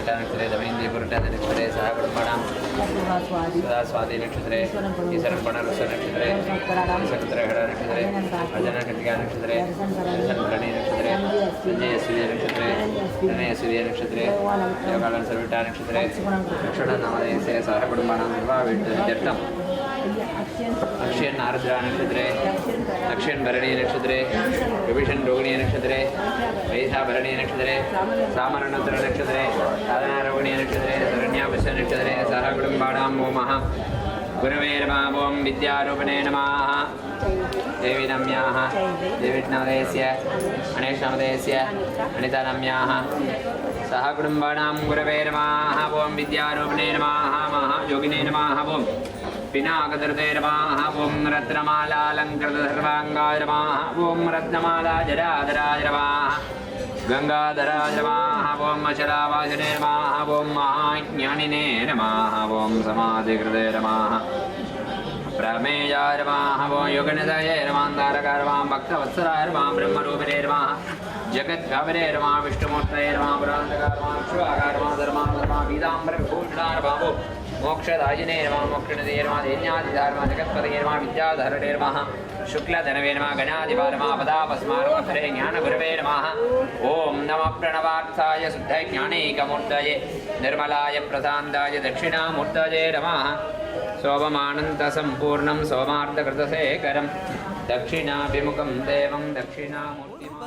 सर्वटा नक्षत्रे दमयन्ती पुरुषा नक्षत्रे सह कुटुम्बानां सदा स्वाति नक्षत्रे ईश्वरं पुनरुस नक्षत्रे नक्षत्रे नक्षत्रे अजन कृतिका नक्षत्रे भरणी नक्षत्रे संजय सूर्य नक्षत्रे प्रणय सूर्य नक्षत्रे योगालन सर्वटा नक्षत्रे लक्षण नामधेयस्य सह कुटुम्बानां विवाहविष्टम् अक्षयन आर्द्रा नक्षत्रे अक्षयन भरणी नक्षत्रे विभीषण रोहिणी नक्षत्रे वैसा भरणी नक्षत्रे सामरणोत्तर नक्षत्रे साधना रोहिणी नक्षत्रे शरण्यापश्य नक्षत्रे सह कुटुम्बानां ओमः गुरवे नमः ओं विद्यारूपिणे नमः देवी नम्याः देवीनामधेयस्य गणेशनामधेयस्य अनितानम्याः सह कुटुम्बानां गुरवे नमः ओं विद्यारूपिणे नमः महायोगिने नमः ओं पिनाकदृते नमः ओं रत्नमालालङ्कृतसर्वाङ्गाय नमः ओं रत्नमाला जराधराय नमः गंगाधराय नमः ओं अचलावासिने नमः ओं महाज्ञानिने नमः ओं समाधिकृते नमः प्रमेयाय नमः ओं योगनिधये नमः तारकाय नमः भक्तवत्सलाय नमः ब्रह्मरूपिणे नमः जगद्व्यापिने नमः विष्णुमूर्तये नमः पुराणकाय नमः शिवाय नमः धर्माय पीताम्बरविभूषणाय नमः मोक्षदायिने नमः मोक्षनिधये नमः दैन्याधिधाय नमः जगत्पतये नमः विद्याधरणे नमः शुक्लधनवे नमः गणाधिपाय नमः पदापस्मारमधरे ज्ञानगुरवे नमः ओं नमः प्रणवार्थाय शुद्धज्ञानैकमूर्तये निर्मलाय प्रशान्ताय दक्षिणामूर्तये नमः शोभमानन्तसम्पूर्णं सोमार्धकृतशेखरं दक्षिणाभिमुखं देवं दक्षिणामूर्तिम्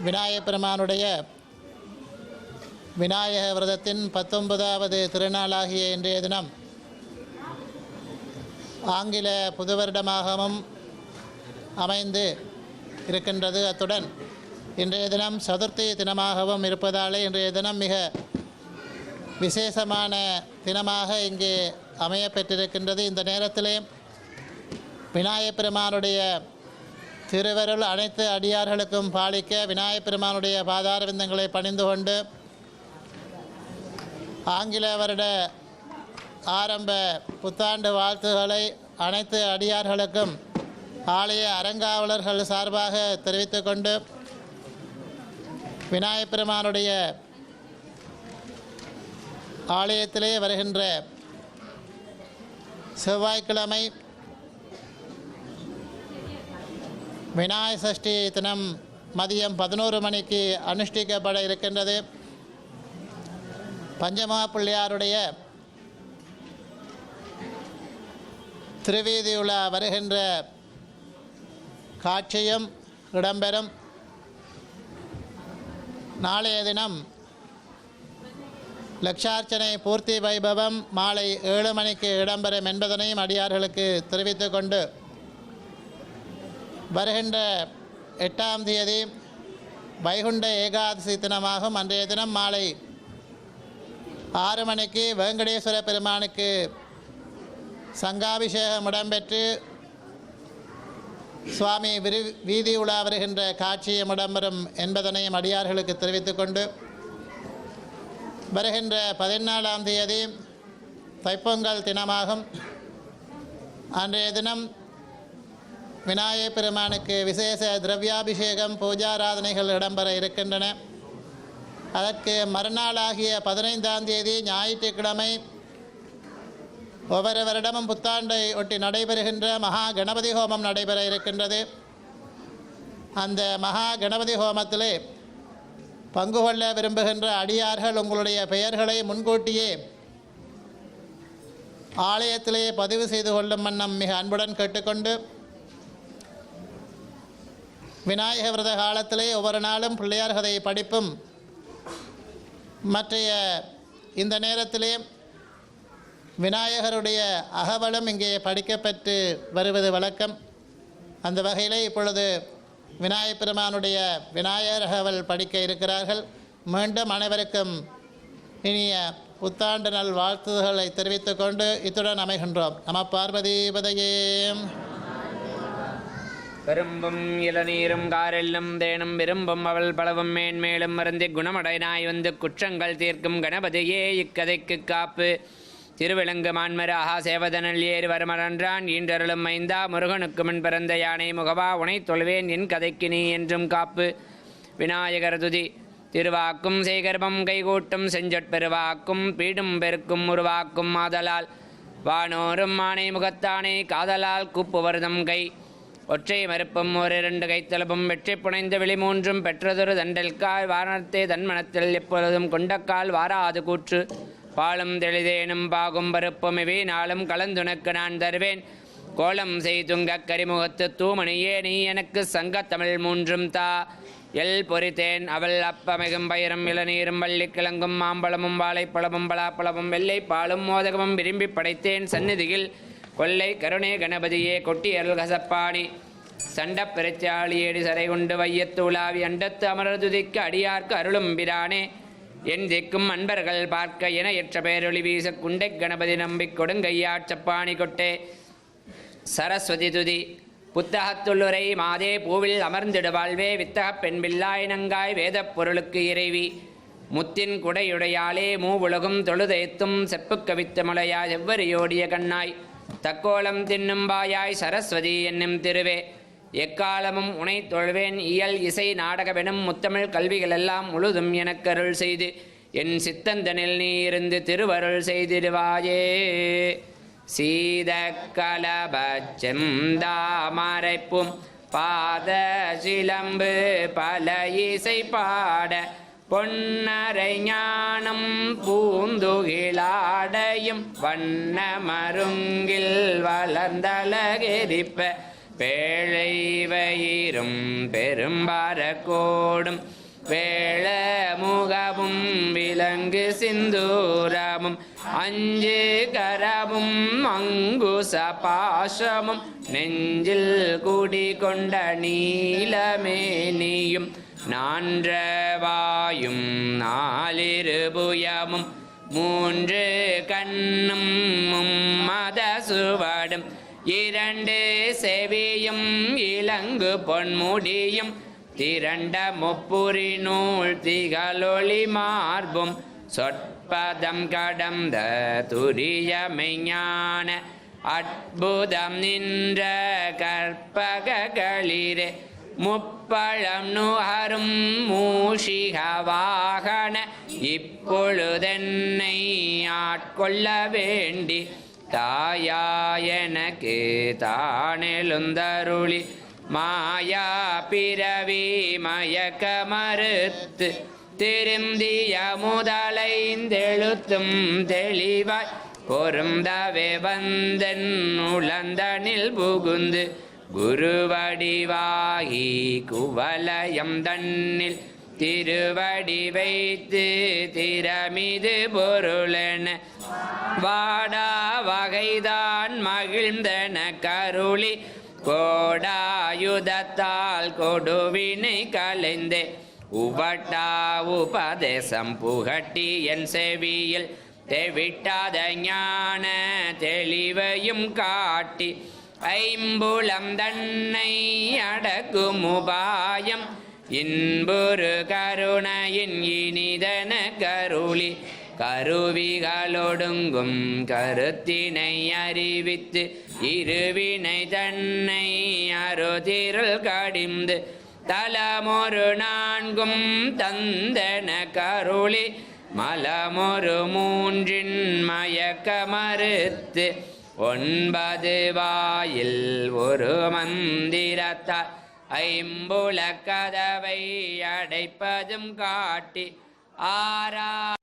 விநாயகப் பெருமானுடைய விநாயக விரதத்தின் 19வது திருநாளாகிய இன்றைய தினம் ஆங்கில புது வருடமாகவும் அமைந்து இருக்கின்றது. அத்துடன் இன்றைய தினம் சதுர்த்தி தினமாகவும் இருப்பதாலே இன்றைய தினம் மிக விசேஷமான தினமாக இங்கே அமையப்பெற்றிருக்கின்றது. இந்த நேரத்திலே விநாயகப் பெருமானுடைய திருவருள் அனைத்து அடியார்களுக்கும் பாலிக்க விநாயகப் பெருமானுடைய பாதார விந்தங்களை பணிந்து கொண்டு ஆங்கில வருட ஆரம்ப புத்தாண்டு வாழ்த்துக்களை அனைத்து அடியார்களுக்கும் ஆலய அறங்காவலர்கள் சார்பாக தெரிவித்துக் கொண்டு விநாயகப் பெருமானுடைய ஆலயத்திலே வருகின்ற செவ்வாய்க்கிழமை விநாயக சஷ்டி தினம் மதியம் 11 மணிக்கு அனுஷ்டிக்கப்பட இருக்கின்றது. பஞ்சமா பிள்ளையாருடைய திருவீதி உலா வருகின்ற காட்சியும் இடம்பெறும். நாளைய தினம் லட்சார்ச்சனை பூர்த்தி வைபவம் மாலை 7 மணிக்கு இடம்பெறும் என்பதனையும் அடியார்களுக்கு தெரிவித்துக் கொண்டு வருகின்ற 8ஆம் தேதி வைகுண்ட ஏகாதசி தினமாகும். அன்றைய தினம் மாலை 6 மணிக்கு வெங்கடேஸ்வர பெருமானுக்கு சங்காபிஷேகம் இடம்பெற்று சுவாமி வீதி உலா வருகின்ற காட்சியும் இடம்பெறும் என்பதனையும் அடியார்களுக்கு தெரிவித்துக் கொண்டு வருகின்ற 14ஆம் தேதி தைப்பொங்கல் தினமாகும். அன்றைய தினம் விநாயகப் பெருமானுக்கு விசேஷ திரவியாபிஷேகம் பூஜாராதனைகள் இடம்பெற இருக்கின்றன. அதற்கு மறுநாளாகிய 15ஆம் தேதி ஞாயிற்றுக்கிழமை ஒவ்வொரு வருடமும் புத்தாண்டை ஒட்டி நடைபெறுகின்ற மகா கணபதி ஹோமம் நடைபெற இருக்கின்றது. அந்த மகா கணபதி ஹோமத்திலே பங்கு கொள்ள விரும்புகின்ற அடியார்கள் உங்களுடைய பெயர்களை முன்கூட்டியே ஆலயத்திலே பதிவு செய்து கொள்ளும் வண்ணம் மிக அன்புடன் கேட்டுக்கொண்டு விநாயக விரத காலத்திலே ஒவ்வொரு நாளும் பிள்ளையார் கதை படிப்பும் மற்றைய இந்த நேரத்திலே விநாயகருடைய அகவலும் இங்கே படிக்கப்பட்டு வருவது வழக்கம். அந்த வகையில் இப்பொழுது விநாயகப் பெருமானுடைய விநாயகர் அகவல் படிக்க இருக்கிறார்கள். மீண்டும் அனைவருக்கும் இனிய புத்தாண்டு நல் வாழ்த்துதல்களை தெரிவித்துக் கொண்டு இத்துடன் அமைகின்றோம். நம பார்வதிபதையே. கரும்பும் இளநீரும் காரெல்லும் தேனும் விரும்பும் அவள் பலவும் மேன்மேலும் மருந்தி குணமடைனாய் வந்து குற்றங்கள் தீர்க்கும் கணபதியே இக்கதைக்கு காப்பு. திருவிலங்கு மான்மராகா சேவதனல் ஏறு வரமரன்றான் ஈன்றருளும் மைந்தா முருகனுக்கு முன் பிறந்த யானை முகவா உனை தொழுவேன் என் கதைக்கு நீ என்றும் காப்பு. விநாயகர் துதி. திருவாக்கும் சேகர்பம் கைகூட்டும் செஞ்சொற்பெருவாக்கும் பீடும் பெருக்கும் உருவாக்கும் ஆதலால் வானோரும் ஆணை முகத்தானே காதலால் கூப்புவர்தம் கை ஒற்றை மறுப்பும் ஓரிரண்டு கைத்தளப்பும் வெற்றி புனைந்து வெளிமூன்றும் பெற்றதொரு தண்டல்கால் வாரணத்தே தன்மனத்தில் எப்பொழுதும் கொண்டக்கால் வாராது கூற்று பாலும் தெளிதேனும் பாகும் பருப்பும் இவை நாளும் கலந்துனக்கு நான் தருவேன் கோலம் செய்துங்க கரிமுகத்து தூமணியே நீ எனக்கு சங்கத்தமிழ் மூன்றும் தா எல் பொறித்தேன் அவள் அப்பமிகும் பயிரும் இளநீரும் வள்ளிக்கிழங்கும் மாம்பழமும் வாழைப்பழமும் பலாப்பழமும் வெள்ளை பாலும் மோதகமும் விரும்பி படைத்தேன் சந்நிதியில் கொல்லை கருணே கணபதியே கொட்டி அருள் கசப்பாடி சண்ட பெருச்சாளியேடி சரை கொண்டு வையத்து உலாவி அண்டத்து அமரதுதிக்கு அடியார்க்கு அருளும் பிரானே என் திக்கும் அன்பர்கள் பார்க்க என எற்ற பேரொளி வீச குண்டை கணபதி நம்பிக் கொடுங்கையாட்சப்பாணி கொட்டே சரஸ்வதி துதி. புத்தகத்துள்ளுரை மாதே பூவில் அமர்ந்திடு வாழ்வே வித்தகப் பெண் பில்லாயினங்காய் வேதப் பொருளுக்கு இறைவி முத்தின் குடையுடையாளே மூவுலகும் தொழுதேத்தும் செப்புக் கவித்த முளையாய் செவ்வரியோடிய கண்ணாய் தக்கோலம் தின்னும் பாயாய் சரஸ்வதி என்னும் திருவே எக்காலமும் உனை தொழுவேன் இயல் இசை நாடகவெனும் முத்தமிழ் கல்விகளெல்லாம் முழுதும் எனக்கருள் செய்து என் சித்தந்தனில் நீ இருந்து திருவருள் செய்திடுவாயே. சீதக்கலபச்செந்தாமரைப்பும் பாத சிலம்பு பல இசை பாட பொன்னரை ஞானம் பூந்துகிலாடையும் வண்ண மருங்கில் வளர்ந்தழகெரிப்ப பேழை வயிறும் பெரும்பாரக்கோடும் வேள முகமும் விலங்கு சிந்தூரமும் அஞ்சு கரமும் அங்குச பாசமும் நெஞ்சில் குடிகொண்ட நீலமேனியும் நான்றவாயும் நாலிருபுயமும் மூன்று கண்ணும் மத சுவடும் இரண்டு செவியும் இலங்கு பொன்முடியும் திரண்ட முப்புரி நூல் திகழொளி மார்பும் சொற்பதம் கடந்த துரியமெஞான அற்புதம் நின்ற கற்பகளிரே முப்பழம் நுகரும் மூஷிக வாகன இப்பொழுதென்னை ஆட்கொள்ள வேண்டி தாயாயனக்கு தானெழுந்தருளி மாயா பிறவி மயக்க மறுத்து திருந்திய முதலைந்தெழுத்தும் தெளிவாய் பொருந்தவே வந்தன் உளந்தனில் புகுந்து குருவடிவாகி குவலயம் தன்னில் திருவடி வைத்து திறமிது பொருளென வாடா வகைதான் மகிழ்ந்தன கருளி கோடாயுதத்தால் கொடுவினை கலைந்தே உபட்டா உபதேசம் புகட்டி என் செவியில் தெவிட்டாத ஞான தெளிவையும் காட்டி ஐம்புலம் தன்னை அடக்கும் உபாயம் இன்புரு கருணையின் இனிதன கருளி கருவிகளொடுங்கும் கருத்தினை அறிவித்து இருவினை தன்னை அருதிருள் கடிந்து தலமொரு நான்கும் தந்தன கருளி மலமொரு மூன்றின் மயக்க மறுத்து 9 வாயில் ஒரு மந்திரத்தால் ஐம்புல கதவை அடைப்பதும் காட்டி ஆரா